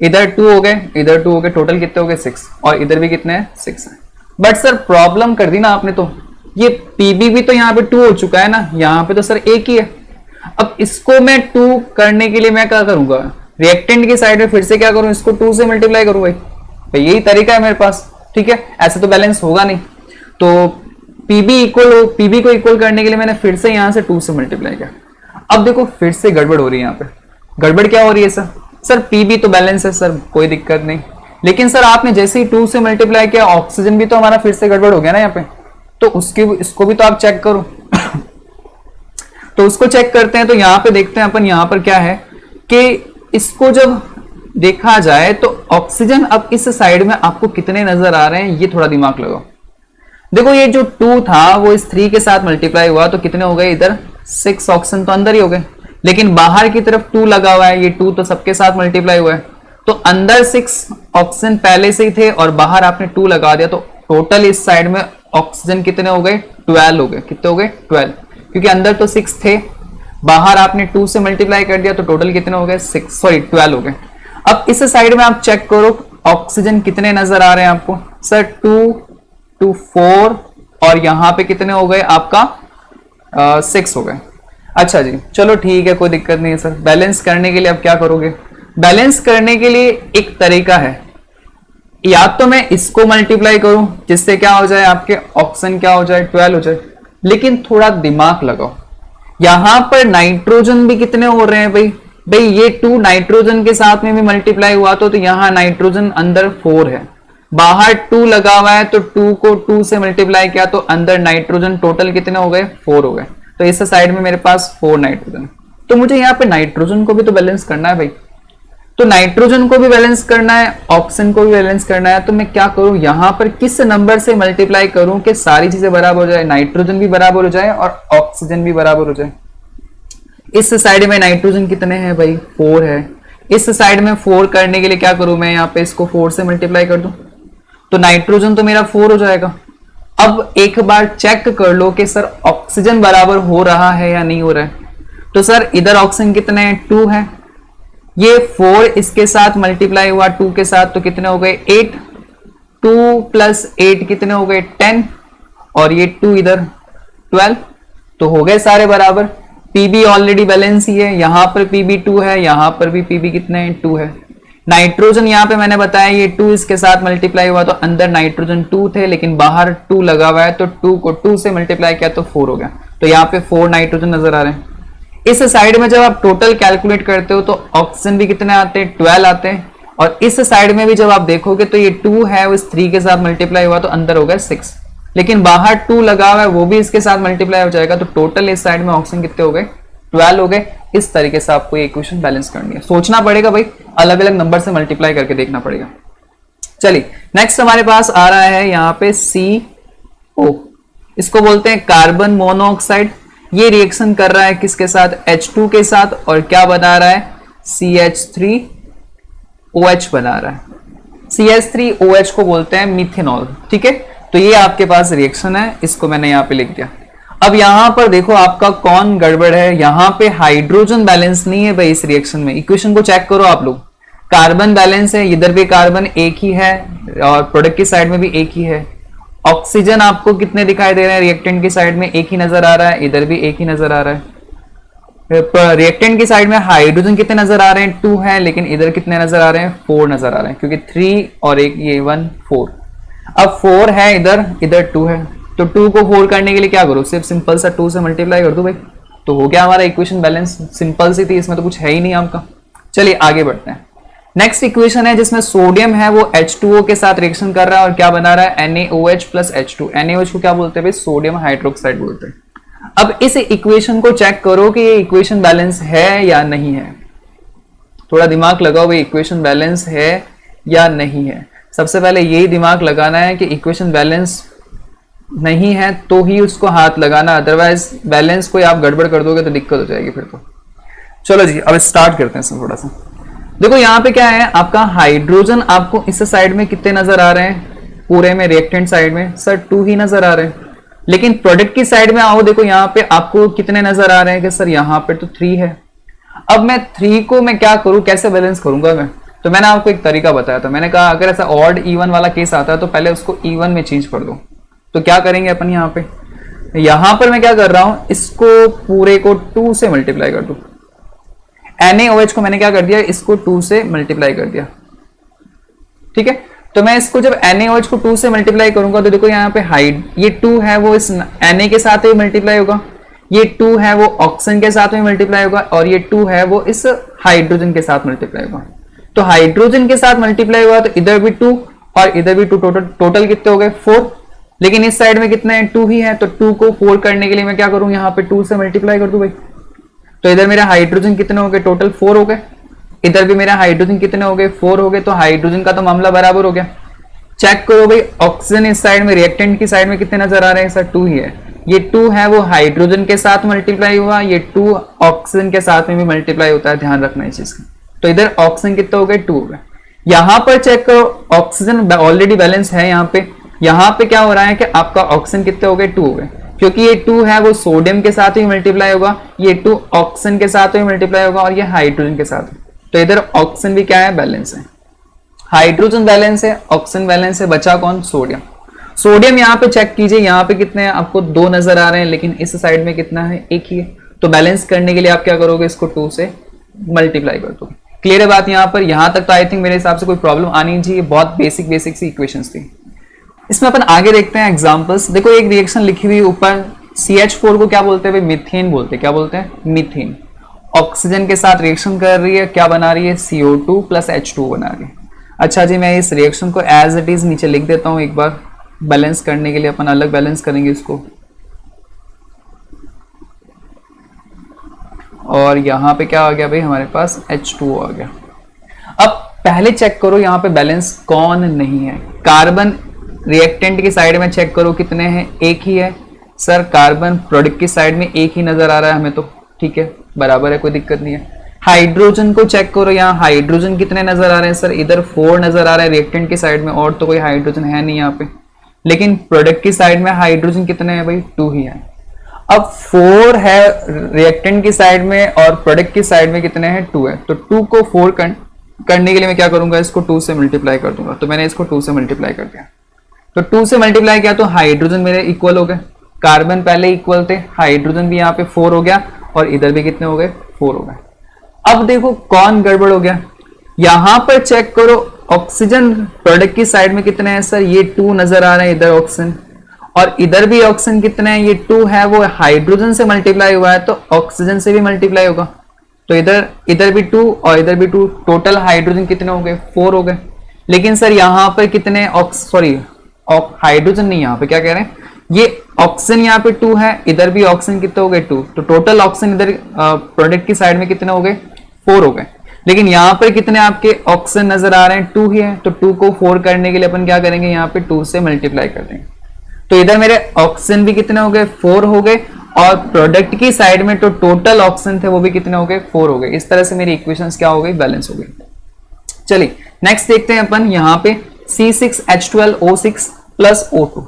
Speaker 1: इधर 2 हो गए, इधर 2 हो गए, टोटल कितने हो गए, 6, और इधर भी कितने हैं, 6 है। बट सर प्रॉब्लम कर दी ना आपने, तो ये पीबी भी तो यहाँ पे 2 हो चुका है ना, यहाँ पे तो सर एक ही है। अब इसको मैं 2 करने के लिए मैं क्या करूंगा, रिएक्टेंट की साइड में फिर से क्या करूं, इसको 2 से मल्टीप्लाई करूं भाई, यही तरीका है मेरे पास, ठीक है। ऐसे तो बैलेंस होगा नहीं, तो पीबी को इक्वल करने के लिए मैंने फिर से यहां से 2 से मल्टीप्लाई किया। अब देखो फिर से गड़बड़ हो रही है यहाँ पे, गड़बड़ क्या हो रही है सर पीबी तो बैलेंस है सर, कोई दिक्कत नहीं, लेकिन सर आपने जैसे ही 2 से मल्टीप्लाई किया ऑक्सीजन भी तो हमारा फिर से गड़बड़ हो गया ना यहाँ पे, तो इसको भी तो आप चेक करो। तो उसको चेक करते हैं, तो यहाँ पे देखते हैं अपन, यहाँ पर क्या है कि इसको जब देखा जाए तो ऑक्सीजन अब इस साइड में आपको कितने नजर आ रहे हैं, ये थोड़ा दिमाग लगाओ। देखो ये जो 2 था वो इस 3 के साथ मल्टीप्लाई हुआ तो कितने हो गए, इधर 6 ऑक्सीजन तो अंदर ही हो गए, लेकिन बाहर की तरफ 2 लगा हुआ है, ये 2 तो सबके साथ मल्टीप्लाई हुआ है, तो अंदर 6 ऑक्सीजन पहले से ही थे और बाहर आपने 2 लगा दिया, तो टोटल इस साइड में ऑक्सीजन कितने हो गए, 12 हो गए। कितने हो गए, 12, क्योंकि अंदर तो 6 थे, बाहर आपने 2 से मल्टीप्लाई कर दिया, तो टोटल कितने हो गए, 12 हो गए। अब इस साइड में आप चेक करो ऑक्सीजन कितने नजर आ रहे हैं आपको, सर 2 2 4, और यहां पे कितने हो गए आपका 6 हो गए। अच्छा जी चलो ठीक है, कोई दिक्कत नहीं है सर। बैलेंस करने के लिए अब क्या करोगे, बैलेंस करने के लिए एक तरीका है, या तो मैं इसको मल्टीप्लाई करूं जिससे क्या हो जाए, आपके ऑक्सीजन क्या हो जाए, 12 हो जाए, लेकिन थोड़ा दिमाग लगाओ, यहां पर नाइट्रोजन भी कितने हो रहे हैं भाई ये 2 नाइट्रोजन के साथ में भी मल्टीप्लाई हुआ तो यहां नाइट्रोजन अंदर 4 है, बाहर 2 लगा हुआ है, तो 2 को 2 से मल्टीप्लाई किया तो अंदर नाइट्रोजन टोटल कितने हो गए, 4 हो गए, तो इस साइड में मेरे पास 4 नाइट्रोजन। तो मुझे यहाँ पे नाइट्रोजन को भी तो बैलेंस करना है भाई, तो नाइट्रोजन को भी बैलेंस करना है, ऑक्सीजन को भी बैलेंस करना है, तो मैं क्या करूं, यहां पर किस नंबर से मल्टीप्लाई करूं कि सारी चीजें बराबर हो जाए, नाइट्रोजन भी बराबर हो जाए और ऑक्सीजन भी बराबर हो जाए। इस साइड में नाइट्रोजन कितने हैं भाई, 4 है, इस साइड में 4 करने के लिए क्या करूं, मैं यहाँ पे इसको 4 से मल्टीप्लाई कर दूं, तो नाइट्रोजन तो मेरा 4 हो जाएगा। अब एक बार चेक कर लो कि सर ऑक्सीजन बराबर हो रहा है या नहीं हो रहा है, तो सर इधर ऑक्सीजन कितने हैं, 2 है, ये 4 इसके साथ मल्टीप्लाई हुआ 2 के साथ तो कितने हो गए, 8, 2 प्लस 8 कितने हो गए, 10, और ये 2 इधर 12, तो हो गए सारे बराबर। पीबी ऑलरेडी बैलेंस ही है, यहां पर पीबी 2 है, यहां पर भी पीबी कितने हैं, 2 है। नाइट्रोजन यहाँ पे मैंने बताया ये 2 इसके साथ मल्टीप्लाई हुआ तो अंदर नाइट्रोजन 2 थे, लेकिन बाहर 2 लगा हुआ है, तो 2 को 2 से मल्टीप्लाई किया तो 4 हो गया, तो यहाँ पे 4 नाइट्रोजन नजर आ रहे हैं। इस साइड में जब आप टोटल कैलकुलेट करते हो तो ऑक्सीजन भी कितने आते हैं, 12 आते हैं, और इस साइड में भी जब आप देखोगे तो ये 2 है वो इस 3 के साथ मल्टीप्लाई हुआ तो अंदर हो गया 6, लेकिन बाहर 2 लगा हुआ है वो भी इसके साथ मल्टीप्लाई हो जाएगा, तो टोटल इस साइड में ऑक्सीजन कितने हो गए, 12 हो गए। इस तरीके से आपको ये इक्वेशन बैलेंस करनी है, सोचना पड़ेगा भाई, अलग अलग नंबर से मल्टीप्लाई करके देखना पड़ेगा। चलिए नेक्स्ट हमारे पास आ रहा है यहाँ पे CO, इसको बोलते हैं कार्बन मोनोऑक्साइड। ये रिएक्शन कर रहा है किसके साथ, H2 के साथ, और क्या बना रहा है, CH3OH बना रहा है। CH3OH को बोलते हैं मिथेनॉल, ठीक है। तो ये आपके पास रिएक्शन है, इसको मैंने यहाँ पे लिख दिया। अब यहां पर देखो आपका कौन गड़बड़ है, यहां पे हाइड्रोजन बैलेंस नहीं है भाई इस रिएक्शन में। इक्वेशन को चेक करो आप लोग, कार्बन बैलेंस है, इधर भी कार्बन एक ही है और प्रोडक्ट की साइड में भी एक ही है। ऑक्सीजन आपको कितने दिखाई दे रहे हैं, रिएक्टेंट की साइड में एक ही नजर आ रहा है, इधर भी एक ही नजर आ रहा है। रिएक्टेंट की साइड में हाइड्रोजन कितने नजर आ रहे हैं, 2 है, लेकिन इधर कितने नजर आ रहे हैं, 4 नजर आ रहे हैं, क्योंकि 3 और एक ये 1 4। अब 4 है इधर, इधर 2 है, तो 2 को 4 करने के लिए क्या करो, सिर्फ सिंपल सा 2 से मल्टीप्लाई कर दो भाई, तो हो गया हमारा इक्वेशन बैलेंस। सिंपल सी थी, इसमें तो कुछ है ही नहीं आपका। चलिए आगे बढ़ते हैं। नेक्स्ट इक्वेशन है जिसमें सोडियम है वो H2O के साथ रिएक्शन कर रहा है और क्या बना रहा है, NaOH प्लस H2। NaOH को क्या बोलते हैं भाई, सोडियम हाइड्रोक्साइड बोलते हैं। अब इस इक्वेशन को चेक करो कि ये इक्वेशन बैलेंस है या नहीं है, थोड़ा दिमाग लगाओ भाई, इक्वेशन बैलेंस है या नहीं है। सबसे पहले यही दिमाग लगाना है कि इक्वेशन बैलेंस नहीं है तो ही उसको हाथ लगाना, अदरवाइज बैलेंस कोई आप गड़बड़ कर दोगे तो दिक्कत हो जाएगी फिर तो। चलो जी अब स्टार्ट करते हैं इसमें थोड़ा सा। देखो यहाँ पे क्या है, आपका हाइड्रोजन आपको इस साइड में कितने नजर आ रहे हैं, पूरे में रिएक्टेंट साइड में सर 2 ही नजर आ रहे हैं। लेकिन प्रोडक्ट की साइड में आओ, देखो यहाँ पे आपको कितने नजर आ रहे हैं कि सर यहाँ पे तो 3 है। अब मैं 3 को मैं क्या करूं, कैसे बैलेंस करूंगा मैं, तो मैंने आपको एक तरीका बताया था। मैंने कहा अगर ऐसा ऑड इवन वाला केस आता है तो पहले उसको इवन में चेंज कर दो। तो क्या करेंगे अपन यहाँ पे, यहां पर मैं क्या कर रहा हूं, इसको पूरे को 2 से मल्टीप्लाई कर दू। NaOH को मैंने क्या कर दिया, इसको 2 से मल्टीप्लाई कर दिया। ठीक है, तो मैं इसको जब NaOH को 2 से मल्टीप्लाई करूंगा तो देखो यहाँ पे हाइड, ये 2 है वो इस Na के साथ ही मल्टीप्लाई होगा, ये 2 है वो ऑक्सीजन के साथ में मल्टीप्लाई होगा, और ये 2 है वो इस हाइड्रोजन के साथ मल्टीप्लाई होगा। तो हाइड्रोजन के साथ मल्टीप्लाई हुआ तो इधर भी 2 और इधर भी 2, टोटल कितने हो गए 4। लेकिन इस साइड में कितने हैं, 2 ही है। तो 2 को 4 करने के लिए मैं क्या करूं, यहाँ पे 2 से मल्टीप्लाई कर दूं भाई। तो इधर मेरा हाइड्रोजन कितने हो गए, टोटल 4 हो गए। इधर भी मेरा हाइड्रोजन कितने हो गए, 4 हो गए। तो हाइड्रोजन का तो मामला बराबर हो गया। चेक करो भाई, ऑक्सीजन इस साइड में, रिएक्टेंट की साइड में कितने नजर आ रहे हैं सर, 2 ही है। ये 2 है वो हाइड्रोजन के साथ मल्टीप्लाई हुआ, ये 2 ऑक्सीजन के साथ में भी मल्टीप्लाई होता है, ध्यान रखना इस चीज का। तो इधर ऑक्सीजन कितने हो गए, 2 हो गए। यहां पर चेक करो, ऑक्सीजन ऑलरेडी बैलेंस है यहाँ पे। यहाँ पे क्या हो रहा है कि आपका ऑक्सीजन कितने हो गए, 2 हो गए, क्योंकि ये 2 है वो सोडियम के साथ ही मल्टीप्लाई होगा, ये 2 ऑक्सीजन के साथ ही मल्टीप्लाई होगा, और ये हाइड्रोजन के साथ। तो इधर ऑक्सीजन भी क्या है, बैलेंस है। हाइड्रोजन बैलेंस है, ऑक्सीजन बैलेंस है, बचा कौन, सोडियम। सोडियम यहाँ पे चेक कीजिए, यहाँ पे कितने हैं, आपको 2 नजर आ रहे हैं, लेकिन इस साइड में कितना है, 1 ही है। तो बैलेंस करने के लिए आप क्या करोगे, इसको 2 से मल्टीप्लाई कर दो। क्लियर है बात यहाँ पर, यहाँ तक तो आई थिंक मेरे हिसाब से कोई प्रॉब्लम आनी नहीं चाहिए, बहुत बेसिक सी इक्वेशंस थी। इसमें अपन आगे देखते हैं एग्जांपल्स। देखो एक रिएक्शन लिखी हुई ऊपर, CH4 को क्या बोलते हैं भाई, मीथेन बोलते हैं। क्या बोलते हैं, मीथेन। ऑक्सीजन के साथ रिएक्शन कर रही है, क्या बना रही है, CO2 प्लस H2 बना रही है। अच्छा जी, मैं इस रिएक्शन को एज इट इज नीचे लिख देता हूं एक बार, बैलेंस करने के लिए अपन अलग बैलेंस करेंगे इसको। और यहाँ पे क्या आ गया भाई, हमारे पास H2O आ गया। अब पहले चेक करो यहाँ पे बैलेंस कौन नहीं है। कार्बन रिएक्टेंट की साइड में चेक करो कितने हैं, 1 ही है। सर कार्बन प्रोडक्ट की साइड में 1 ही नजर आ रहा है हमें, तो ठीक है, बराबर है, कोई दिक्कत नहीं है। हाइड्रोजन को चेक करो, यहाँ हाइड्रोजन कितने नजर आ रहे हैं सर, इधर 4 नजर आ रहा है रिएक्टेंट की साइड में, और तो कोई हाइड्रोजन है नहीं यहाँ पे। लेकिन प्रोडक्ट की साइड में हाइड्रोजन कितने हैं भाई, 2 ही है। अब 4 है रिएक्टेंट की साइड में और प्रोडक्ट की साइड में कितने हैं, 2 है। तो 2 को 4 करने के लिए मैं क्या करूंगा, इसको 2 से मल्टीप्लाई कर दूंगा। तो मैंने इसको 2 से मल्टीप्लाई कर दिया। तो 2 से मल्टीप्लाई किया तो हाइड्रोजन मेरे इक्वल हो गए, कार्बन पहले इक्वल थे, हाइड्रोजन भी यहाँ पे 4 हो गया, और इधर भी कितने हो गए, 4 हो गए। अब देखो कौन गड़बड़ हो गया, यहां पर चेक करो, ऑक्सीजन प्रोडक्ट की साइड में कितने हैं सर, ये 2 नजर आ रहे हैं इधर ऑक्सीजन, और इधर भी ऑक्सीजन कितने हैं, ये 2 है वो हाइड्रोजन से मल्टीप्लाई हुआ है, तो ऑक्सीजन से भी मल्टीप्लाई होगा। तो इधर भी 2 और इधर भी 2, टोटल हाइड्रोजन कितने हो गए, 4 हो गए। लेकिन सर यहाँ पर कितने हाइड्रोजन नहीं, यहाँ पे क्या कह रहे हैं, ये ऑक्सीजन यहाँ पे 2 है, इधर भी ऑक्सीजन कितने हो गए, 2। तो टोटल ऑक्सीजन इधर प्रोडक्ट की साइड में कितने हो गए, 4 हो गए। लेकिन यहाँ पर कितने आपके ऑक्सीजन नजर आ रहे हैं, 2 ही है। तो 2 को 4 करने के लिए अपन क्या करेंगे, यहाँ पे 2 से मल्टीप्लाई कर देंगे। तो इधर मेरे ऑक्सीजन भी कितने हो गए, 4 हो गए, और प्रोडक्ट की साइड में तो टोटल ऑक्सीजन थे वो भी कितने हो गए, 4 हो गए। इस तरह से मेरी इक्वेशंस क्या हो गई, बैलेंस हो गई। चलिए नेक्स्ट देखते हैं अपन, यहाँ पे C6H12O6 प्लस O2।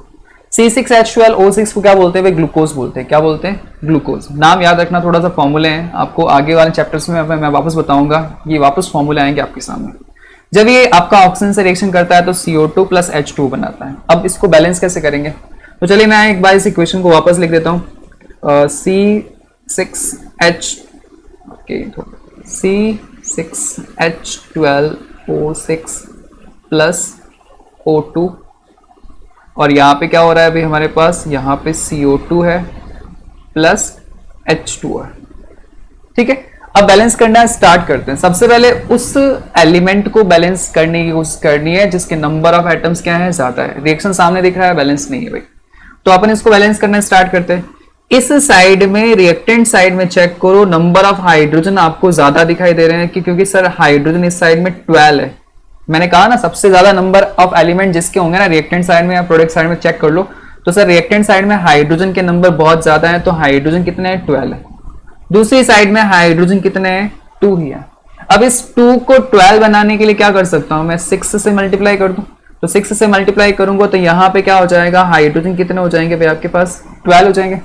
Speaker 1: C6H12O6 को क्या बोलते हैं, ग्लूकोज बोलते हैं। क्या बोलते हैं, ग्लूकोज। नाम याद रखना, थोड़ा सा फॉर्मूले हैं, आपको आगे वाले चैप्टर्स में मैं वापस बताऊंगा, ये वापस फॉर्मूले आएंगे आपके सामने। जब ये आपका ऑक्सीजन से रिएक्शन करता है तो CO2 प्लस H2 बनाता है। अब इसको बैलेंस कैसे करेंगे, तो चलिए मैं एक बार इस इक्वेशन को वापस लिख देता हूँ। C6H12O6 प्लस O2, और यहाँ पे क्या हो रहा है अभी हमारे पास, यहाँ पे CO2 है प्लस H2 है। ठीक है, अब बैलेंस करना स्टार्ट करते हैं। सबसे पहले उस एलिमेंट को बैलेंस करने की कोशिश करनी है जिसके नंबर ऑफ एटम्स क्या है, ज्यादा है। रिएक्शन सामने दिख रहा है, बैलेंस नहीं है भाई, तो अपन इसको बैलेंस करना स्टार्ट करते हैं। इस साइड में, रिएक्टेंट साइड में चेक करो, नंबर ऑफ हाइड्रोजन आपको ज्यादा दिखाई दे रहे हैं क्योंकि सर हाइड्रोजन इस साइड में 12 है। मैंने कहा ना सबसे ज्यादा नंबर ऑफ एलिमेंट जिसके होंगे ना रिएक्टेंट साइड में या प्रोडक्ट साइड में, चेक कर लो तो सर रिएक्टेंट साइड में हाइड्रोजन के नंबर बहुत ज्यादा है, तो हाइड्रोजन कितने हैं 12 है। दूसरी साइड में हाइड्रोजन कितने हैं 2 ही है। अब इस 2 को 12 बनाने के लिए क्या कर सकता हूं मैं, 6 से मल्टीप्लाई कर दूं। तो 6 से मल्टीप्लाई करूंगा तो यहाँ पे क्या हो जाएगा, हाइड्रोजन कितने हो जाएंगे भाई आपके पास 12 हो जाएंगे।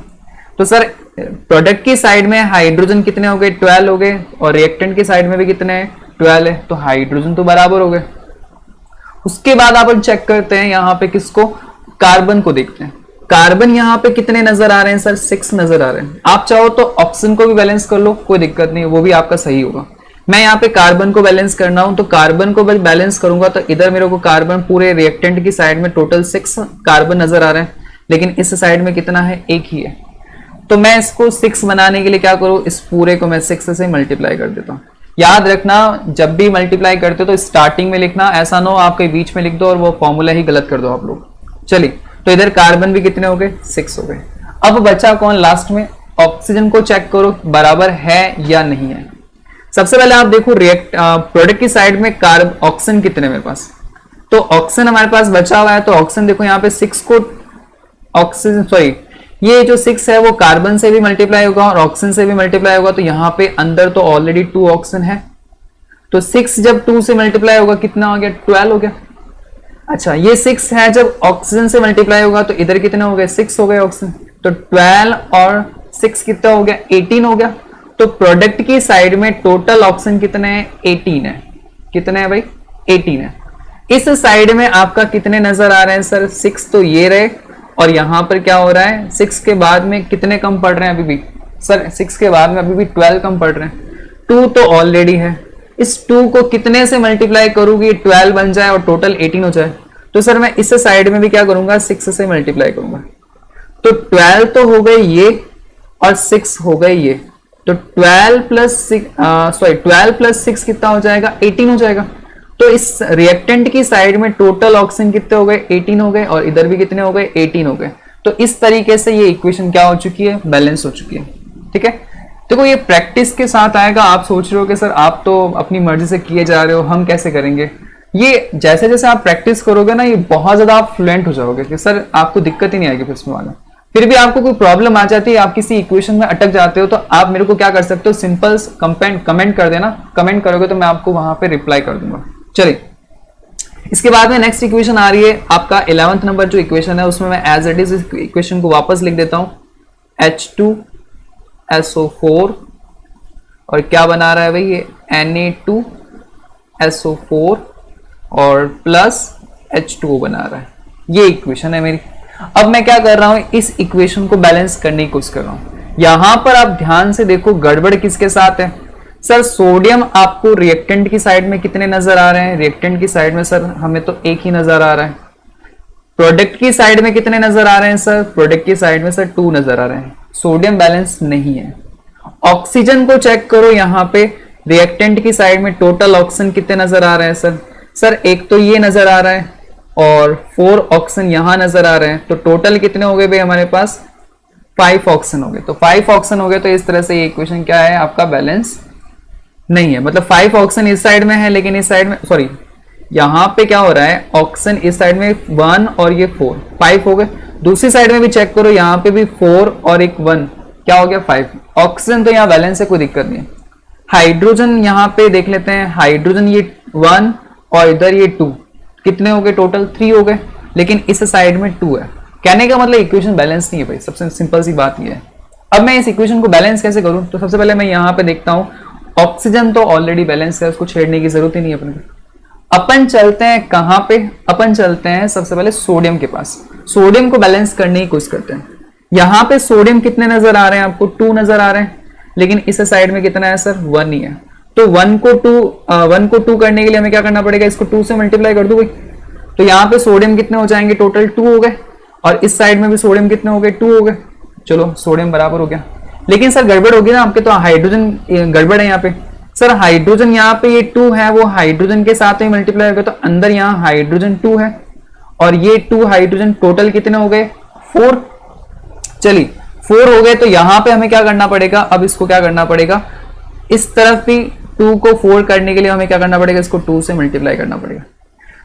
Speaker 1: तो सर प्रोडक्ट की साइड में हाइड्रोजन कितने हो गए 12 हो गए, और रिएक्टेंट की साइड में भी कितने हैं 12 है, तो हाइड्रोजन तो बराबर हो गए। उसके बाद अपन चेक करते हैं यहाँ पे किसको, कार्बन को देखते हैं। कार्बन यहाँ पे कितने नजर आ रहे हैं सर 6 नजर आ रहे हैं। आप चाहो तो ऑक्सीजन को भी बैलेंस कर लो, कोई दिक्कत नहीं, वो भी आपका सही होगा। मैं यहाँ पे कार्बन को बैलेंस करना हूं, तो कार्बन को बैलेंस करूंगा तो इधर मेरे को कार्बन पूरे रिएक्टेंट की साइड में टोटल 6 कार्बन नजर आ रहे हैं, लेकिन इस साइड में कितना है, एक ही है। तो मैं इसको 6 बनाने के लिए क्या करूं, इस पूरे को मैं 6 से मल्टीप्लाई कर देता हूं। याद रखना जब भी मल्टीप्लाई करते हो तो स्टार्टिंग में लिखना, ऐसा ना हो आपके बीच में लिख दो और वो फॉर्मूला ही गलत कर दो आप लोग। चलिए, तो इधर कार्बन भी कितने हो गए 6 हो गए। अब बचा कौन लास्ट में, ऑक्सीजन को चेक करो बराबर है या नहीं है। सबसे पहले आप देखो प्रोडक्ट की साइड में ऑक्सीजन कितने मेरे पास, तो ऑक्सीजन हमारे पास बचा हुआ है। तो ऑक्सीजन देखो यहाँ पे 6 को ऑक्सीजन सॉरी ये जो 6 है वो कार्बन से भी मल्टीप्लाई होगा और ऑक्सीजन से भी मल्टीप्लाई होगा, तो यहाँ पे अंदर तो ऑलरेडी 2 ऑक्सीजन है, तो 6 जब 2 से मल्टीप्लाई होगा कितना हो गया 12 हो गया। अच्छा, ये 6 है, जब ऑक्सीजन से मल्टीप्लाई होगा तो इधर कितने हो गए 6 हो गए ऑक्सीजन, तो 12 और 6 कितना हो गया 18 हो गया। तो प्रोडक्ट की साइड में टोटल ऑक्सीजन कितने हैं 18 है। कितने हैं भाई 18 है। इस साइड में आपका कितने नजर आ रहे हैं सर 6, तो ये रहे, और यहां पर क्या हो रहा है 6 के बाद में कितने कम पड़ रहे हैं अभी भी सर, 6 के बाद में अभी भी 12 कम पड़ रहे हैं, 2 तो ऑलरेडी है। इस 2 को कितने से मल्टीप्लाई करूंगी 12 बन जाए और टोटल 18 हो जाए, तो सर मैं इस साइड में भी क्या करूंगा 6 से मल्टीप्लाई करूंगा, तो 12 तो हो गए ये और 6 हो गए ये, तो 12 प्लस 6 कितना हो जाएगा 18 हो जाएगा। तो इस रिएक्टेंट की साइड में टोटल ऑक्सीजन कितने हो गए 18 हो गए, और इधर भी कितने हो गए 18 हो गए। तो इस तरीके से ये इक्वेशन क्या हो चुकी है, बैलेंस हो चुकी है। ठीक है, देखो ये प्रैक्टिस के साथ आएगा। आप सोच रहे हो कि सर आप तो अपनी मर्जी से किए जा रहे हो, हम कैसे करेंगे। ये जैसे जैसे आप प्रैक्टिस करोगे ना, ये बहुत ज्यादा आप फ्लुएंट हो जाओगे कि सर आपको दिक्कत ही नहीं आएगी फिर इसमें वाला। फिर भी आपको कोई प्रॉब्लम आ जाती है, आप किसी इक्वेशन में अटक जाते हो, तो आप मेरे को क्या कर सकते हो, सिंपल कमेंट कर देना। कमेंट करोगे तो मैं आपको वहां पे रिप्लाई कर दूंगा। चलिए, इसके बाद में नेक्स्ट इक्वेशन आ रही है आपका 11th नंबर जो इक्वेशन है, उसमें मैं एज इट इज इस इक्वेशन को वापस लिख देता हूं। H2SO4 और क्या बना रहा है भाई ये Na2SO4 और प्लस H2O बना रहा है। ये इक्वेशन है मेरी। अब मैं क्या कर रहा हूं, इस इक्वेशन को बैलेंस करने की कोशिश कर रहा हूं। यहां पर आप ध्यान से देखो गड़बड़ किसके साथ है सर, सोडियम आपको रिएक्टेंट की साइड में कितने नजर आ रहे हैं, रिएक्टेंट की साइड में सर हमें तो एक ही नजर आ रहा है। प्रोडक्ट की साइड में कितने नजर आ रहे हैं सर, प्रोडक्ट की साइड में सर 2 नजर आ रहे हैं। सोडियम बैलेंस नहीं है। ऑक्सीजन को चेक करो, यहां पे रिएक्टेंट की साइड में टोटल ऑक्सीजन कितने नजर आ रहे हैं सर एक तो ये नजर आ रहा है और 4 ऑक्सीजन यहां नजर आ रहे हैं, तो टोटल कितने हो गए भाई हमारे पास 5 ऑक्सीजन हो गए। तो 5 ऑक्सीजन हो गए, तो इस तरह से ये इक्वेशन क्या है आपका बैलेंस नहीं है। मतलब 5 ऑक्सीजन इस साइड में है, लेकिन इस साइड में सॉरी यहां पे क्या हो रहा है, ऑक्सीजन इस साइड में 1 और ये 4 5 हो गए। दूसरी साइड में भी चेक करो, यहां पे भी 4 और एक 1 क्या हो गया 5 ऑक्सीजन। तो यहाँ बैलेंस है, कोई दिक्कत नहीं है। हाइड्रोजन यहाँ पे देख लेते हैं, हाइड्रोजन ये 1 और इधर ये 2 कितने हो गए टोटल 3 हो गए, लेकिन इस साइड में 2 है। कहने का मतलब इक्वेशन बैलेंस नहीं है भाई, सबसे सिंपल सी बात ये है। अब मैं इस इक्वेशन को बैलेंस कैसे करूं, तो सबसे पहले मैं यहाँ पे देखता हूं ऑक्सीजन तो ऑलरेडी बैलेंस है, उसको छेड़ने की जरूरत ही नहीं है अपने को। अपन चलते हैं कहां पे, अपन चलते हैं सबसे पहले सोडियम के पास। सोडियम को बैलेंस करने की कोशिश करते हैं। यहां पे सोडियम कितने नजर आ रहे हैं आपको 2 नजर आ रहे हैं, लेकिन इस साइड में कितना है सर 1 ही है। तो 1 को 2 करने के लिए हमें क्या करना पड़ेगा, इसको 2 से मल्टीप्लाई कर दो भाई। तो यहाँ पे सोडियम कितने हो जाएंगे टोटल 2 हो गए, और इस साइड में भी सोडियम कितने हो गए 2 हो गए। चलो सोडियम बराबर हो गया, लेकिन सर गड़बड़ होगी ना आपके, तो हाइड्रोजन गड़बड़ है यहाँ पे सर। हाइड्रोजन यहाँ पे ये 2 है, वो हाइड्रोजन के साथ ही मल्टीप्लाई होगा, तो अंदर यहाँ हाइड्रोजन 2 है और ये 2 हाइड्रोजन टोटल कितने हो गए 4। चलिए 4 हो गए, तो यहाँ पे हमें क्या करना पड़ेगा, अब इसको क्या करना पड़ेगा, इस तरफ भी 2 को 4 करने के लिए हमें क्या करना पड़ेगा, इसको 2 से मल्टीप्लाई करना पड़ेगा।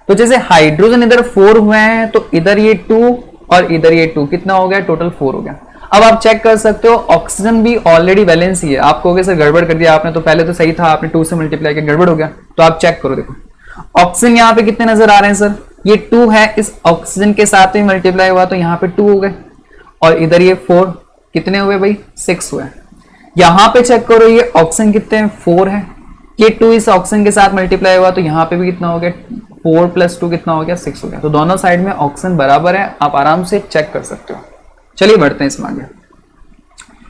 Speaker 1: तो जैसे हाइड्रोजन इधर 4 हुए हैं, तो इधर ये 2 और इधर ये 2 कितना हो गया, टोटल 4 हो गया। अब आप चेक कर सकते हो ऑक्सीजन भी ऑलरेडी बैलेंस ही है। आप कहोगे सर गड़बड़ कर दिया आपने, तो पहले तो सही था, आपने 2 से मल्टीप्लाई किया, गड़बड़ हो गया। तो आप चेक करो, देखो ऑक्सीजन यहाँ पे कितने नजर आ रहे हैं सर, ये 2 है, इस ऑक्सीजन के साथ ही मल्टीप्लाई हुआ तो यहाँ पे 2 हो गए, और इधर ये 4 कितने हुए भाई, 6 हुए। यहाँ पे चेक करो ये ऑक्सीजन कितने हैं, 4 है, ये 2 इस ऑक्सीजन के साथ मल्टीप्लाई हुआ तो यहाँ पे भी कितना हो गया, 4 + 2 कितना हो गया, 6 हो गया। तो दोनों साइड में ऑक्सीजन बराबर है, आप आराम से चेक कर सकते हो। चलिए बढ़ते हैं इसमें आगे।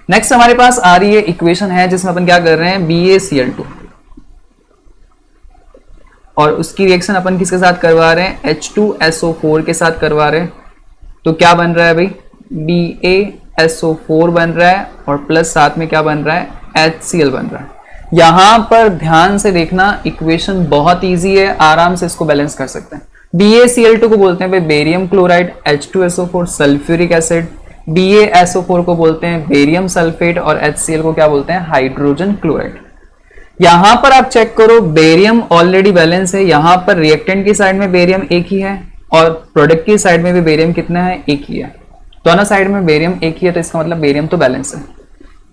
Speaker 1: नेक्स्ट हमारे पास आ रही है इक्वेशन है जिसमें अपन क्या कर रहे हैं, BaCl2, और उसकी रिएक्शन अपन किसके साथ करवा रहे हैं, H2SO4 के साथ करवा रहे हैं। तो क्या बन रहा है भाई, BaSO4 बन रहा है, और प्लस साथ में क्या बन रहा है, HCl बन रहा है। यहां पर ध्यान से देखना, इक्वेशन बहुत इजी है, आराम से इसको बैलेंस कर सकते हैं। BaCl2 को बोलते हैं भाई barium chloride, H2SO4 sulphuric acid, BaSO4 को बोलते हैं बेरियम सल्फेट, और HCl को क्या बोलते हैं, हाइड्रोजन क्लोराइड। यहां पर आप चेक करो बेरियम ऑलरेडी बैलेंस है, यहां पर रिएक्टेंट की साइड में बेरियम एक ही है, और प्रोडक्ट की साइड में भी बेरियम कितना है, एक ही है। दोनों साइड में बेरियम एक ही है, तो इसका मतलब बेरियम तो बैलेंस है।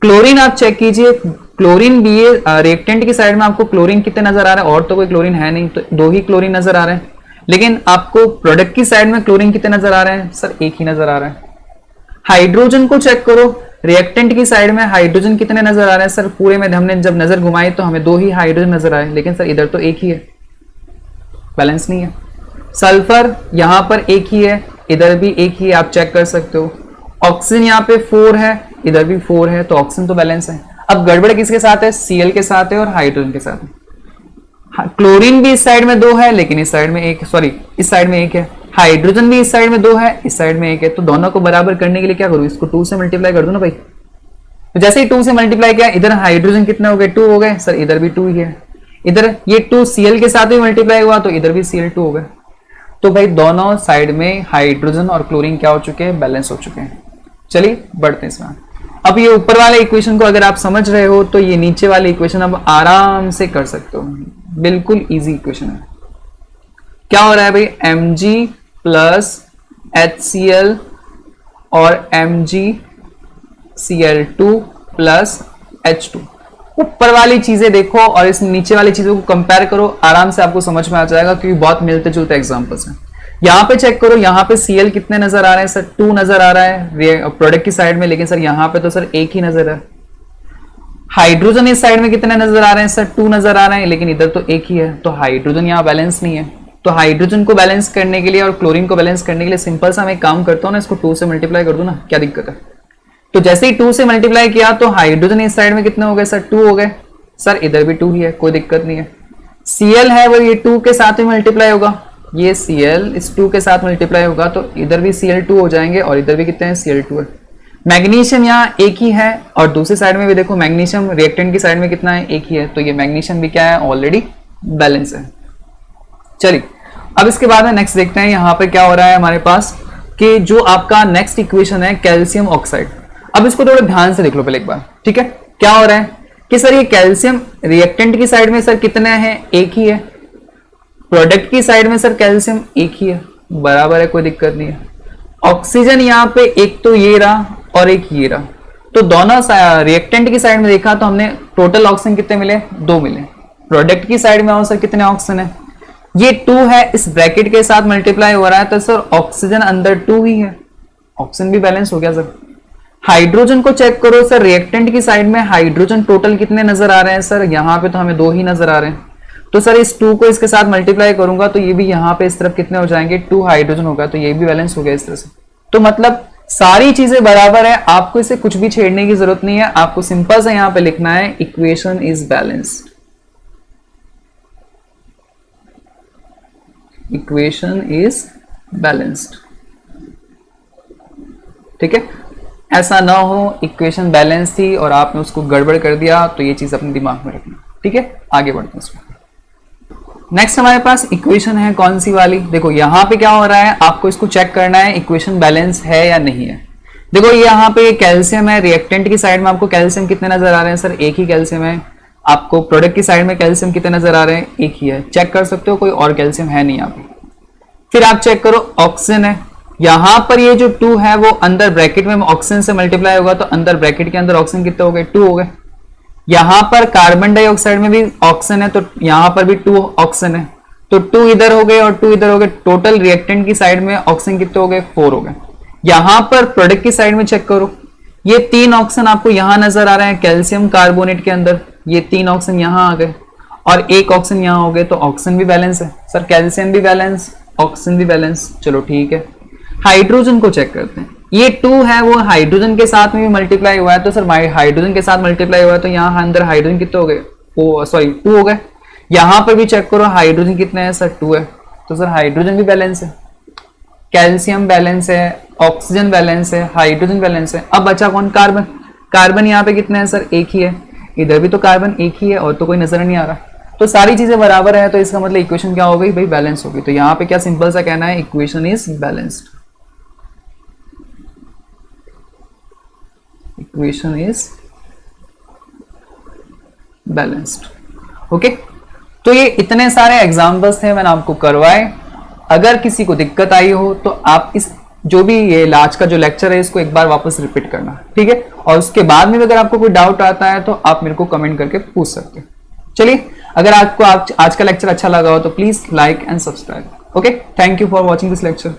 Speaker 1: क्लोरीन आप चेक कीजिए, क्लोरीन रिएक्टेंट की साइड में आपको क्लोरीन कितने नजर आ रहे हैं, और तो कोई क्लोरीन है नहीं, तो 2 ही क्लोरीन नजर आ रहे हैं। लेकिन आपको प्रोडक्ट की साइड में क्लोरीन कितने नजर आ रहे हैं, सर एक ही नजर आ रहा है। हाइड्रोजन को चेक करो, रिएक्टेंट की साइड में हाइड्रोजन कितने नजर आ रहे हैं, सर पूरे में हमने जब नजर घुमाई तो हमें 2 ही हाइड्रोजन नजर आए, लेकिन सर इधर तो एक ही है, बैलेंस नहीं है। सल्फर यहां पर एक ही है, इधर भी एक ही है, आप चेक कर सकते हो। ऑक्सीजन यहाँ पे 4 है, इधर भी 4 है, तो ऑक्सीजन तो बैलेंस है। अब गड़बड़ किसके साथ है, Cl के साथ है और हाइड्रोजन के साथ है। क्लोरीन भी इस साइड में 2 है, लेकिन इस साइड में एक, सॉरी इस साइड में एक है। हाइड्रोजन भी इस साइड में 2 है, इस साइड में एक है। तो दोनों को बराबर करने के लिए क्या करूं, इसको 2 से मल्टीप्लाई कर दो ना भाई। तो जैसे ही 2 से मल्टीप्लाई किया, इधर हाइड्रोजन कितने हो गए, 2 हो गए, सर इधर भी 2 ही है। इधर ये 2 Cl के साथ भी मल्टीप्लाई हुआ तो इधर भी Cl2 हो गए। तो भाई दोनों साइड में हाइड्रोजन और क्लोरीन क्या हो चुके हैं, बैलेंस हो चुके हैं। चलिए बढ़ते हैं इसमें। अब ये ऊपर वाले इक्वेशन को अगर आप समझ रहे हो तो ये नीचे वाले इक्वेशन अब आराम से कर सकते हो, बिल्कुल इजी इक्वेशन है। क्या हो रहा है भाई, Mg + HCl और MgCl2 + H2। ऊपर वाली चीजें देखो और इस नीचे वाली चीजों को कंपेयर करो, आराम से आपको समझ में आ जाएगा, क्योंकि बहुत मिलते जुलते एग्जांपल्स हैं। यहाँ पे चेक करो, यहाँ पे Cl कितने नजर आ रहे हैं, सर 2 नजर आ रहा है प्रोडक्ट की साइड में, लेकिन सर यहाँ पे तो सर एक ही नजर है। हाइड्रोजन इस साइड में कितने नजर आ रहे हैं, सर 2 नजर आ रहे हैं, लेकिन इधर तो एक ही है, तो हाइड्रोजन यहाँ बैलेंस नहीं है। तो हाइड्रोजन को बैलेंस करने के लिए और क्लोरीन को बैलेंस करने के लिए सिंपल सा मैं एक काम करता हूँ ना, इसको 2 से मल्टीप्लाई कर दूं ना, क्या दिक्कत है। तो जैसे ही 2 से मल्टीप्लाई किया तो हाइड्रोजन इस साइड में कितने हो गए, सर 2 हो गए, सर इधर भी 2 ही है, कोई दिक्कत नहीं है। Cl है वो ये 2 के साथ ही मल्टीप्लाई होगा, ये Cl इस 2 के साथ मल्टीप्लाई होगा तो इधर भी Cl2 हो जाएंगे, और इधर भी कितने हैं, Cl2 है। मैग्नीशियम यहाँ एक ही है, और दूसरी साइड में भी देखो मैग्नीशियम रिएक्टेंट की साइड में कितना है, एक ही है, तो ये मैग्नीशियम भी क्या है, ऑलरेडी बैलेंस है। चलिए अब इसके बाद में नेक्स्ट देखते हैं, यहाँ पे क्या हो रहा है हमारे पास कि जो आपका नेक्स्ट इक्वेशन है कैल्शियम ऑक्साइड। अब इसको थोड़ा ध्यान से देख लो पहले एक बार, ठीक है। क्या हो रहा है कि सर ये कैल्शियम रिएक्टेंट की साइड में सर कितने हैं, एक ही है। प्रोडक्ट की साइड में सर कैल्शियम एक ही है, बराबर है, कोई दिक्कत नहीं है। ऑक्सीजन यहाँ पे एक तो ये रहा और एक ये रहा, तो दोनों रिएक्टेंट की साइड में देखा तो हमने टोटल ऑक्सीजन कितने मिले, 2 मिले। प्रोडक्ट की साइड में आओ सर कितने ऑक्सीजन है, ये 2 है, इस ब्रैकेट के साथ मल्टीप्लाई हो रहा है तो सर ऑक्सीजन अंदर 2 ही है, ऑक्सीजन भी बैलेंस हो गया सर। हाइड्रोजन को चेक करो, सर रिएक्टेंट की साइड में हाइड्रोजन टोटल कितने नजर आ रहे हैं, सर यहाँ पे तो हमें 2 ही नजर आ रहे हैं, तो सर इस 2 को इसके साथ मल्टीप्लाई करूंगा तो ये भी यहाँ पे इस तरफ कितने हो जाएंगे, 2 हाइड्रोजन होगा, तो ये भी बैलेंस हो गया इस तरह से। तो मतलब सारी चीजें बराबर है, आपको इसे कुछ भी छेड़ने की जरूरत नहीं है, आपको सिंपल से यहाँ पे लिखना है equation is balanced, equation is balanced, ठीक है। ऐसा ना हो इक्वेशन बैलेंस थी और आपने उसको गड़बड़ कर दिया, तो ये चीज अपने दिमाग में रखना, ठीक है। आगे बढ़ते हैं इसमें। नेक्स्ट हमारे पास इक्वेशन है कौन सी वाली, देखो यहाँ पे क्या हो रहा है, आपको इसको चेक करना है इक्वेशन बैलेंस है या नहीं है। देखो ये यहाँ पे कैल्शियम है, रिएक्टेंट की साइड में आपको कैल्शियम कितने नजर आ रहे हैं, सर एक ही कैल्शियम है। आपको प्रोडक्ट की साइड में कैल्शियम कितने नजर आ रहे हैं, एक ही है, चेक कर सकते हो, कोई और कैल्शियम है नहीं यहाँ पे। फिर आप चेक करो ऑक्सीजन है, यहां पर ये जो 2 है वो अंदर ब्रैकेट में ऑक्सीजन से मल्टीप्लाई होगा, तो अंदर ब्रैकेट के अंदर ऑक्सीजन कितने हो गए, 2 हो गए। यहां पर कार्बन डाइऑक्साइड में भी ऑक्सीजन है, तो यहां पर भी 2 ऑक्सीजन है, तो 2 इधर हो गए और 2 इधर हो गए। टोटल रिएक्टेंट की साइड में ऑक्सीजन कितने हो गए, 4 हो गए। यहां पर प्रोडक्ट की साइड में चेक करो, ये 3 ऑक्सीजन आपको यहां नजर आ रहे हैं कैल्शियम कार्बोनेट के अंदर, ये 3 ऑक्सीजन यहां आ गए और 1 ऑक्सीजन यहां हो गए, तो ऑक्सीजन भी बैलेंस है सर, कैल्शियम भी बैलेंस, ऑक्सीजन भी बैलेंस, चलो ठीक है। हाइड्रोजन को चेक करते हैं, ये 2 है वो हाइड्रोजन के साथ में भी मल्टीप्लाई हुआ है, तो सर हाइड्रोजन के साथ मल्टीप्लाई हुआ है, तो यहाँ अंदर हाइड्रोजन कितने हो गए, ओ सॉरी 2 हो गए। यहां पर भी चेक करो हाइड्रोजन कितने हैं सर, 2 है, तो सर हाइड्रोजन भी बैलेंस है, कैल्शियम बैलेंस है, ऑक्सीजन बैलेंस है, हाइड्रोजन बैलेंस है। अब बचा कौन, कार्बन। कार्बन यहाँ पे कितने हैं सर, 1 ही है, इधर भी तो कार्बन 1 ही है और तो कोई नजर नहीं आ रहा, तो सारी चीजें बराबर है, तो इसका मतलब इक्वेशन क्या हो गई भाई, बैलेंस होगी। तो यहाँ पे क्या सिंपल सा कहना है, equation is balanced, equation is balanced. Okay, तो ये इतने सारे एग्जांपल्स थे मैंने आपको करवाए। अगर किसी को दिक्कत आई हो तो आप इस जो भी ये आज का जो लेक्चर है इसको एक बार वापस रिपीट करना, ठीक है। और उसके बाद में अगर आपको कोई डाउट आता है तो आप मेरे को कमेंट करके पूछ सकते हैं। चलिए, अगर आपको आज का लेक्चर अच्छा लगा हो तो please like and subscribe. Okay, thank you for watching this lecture.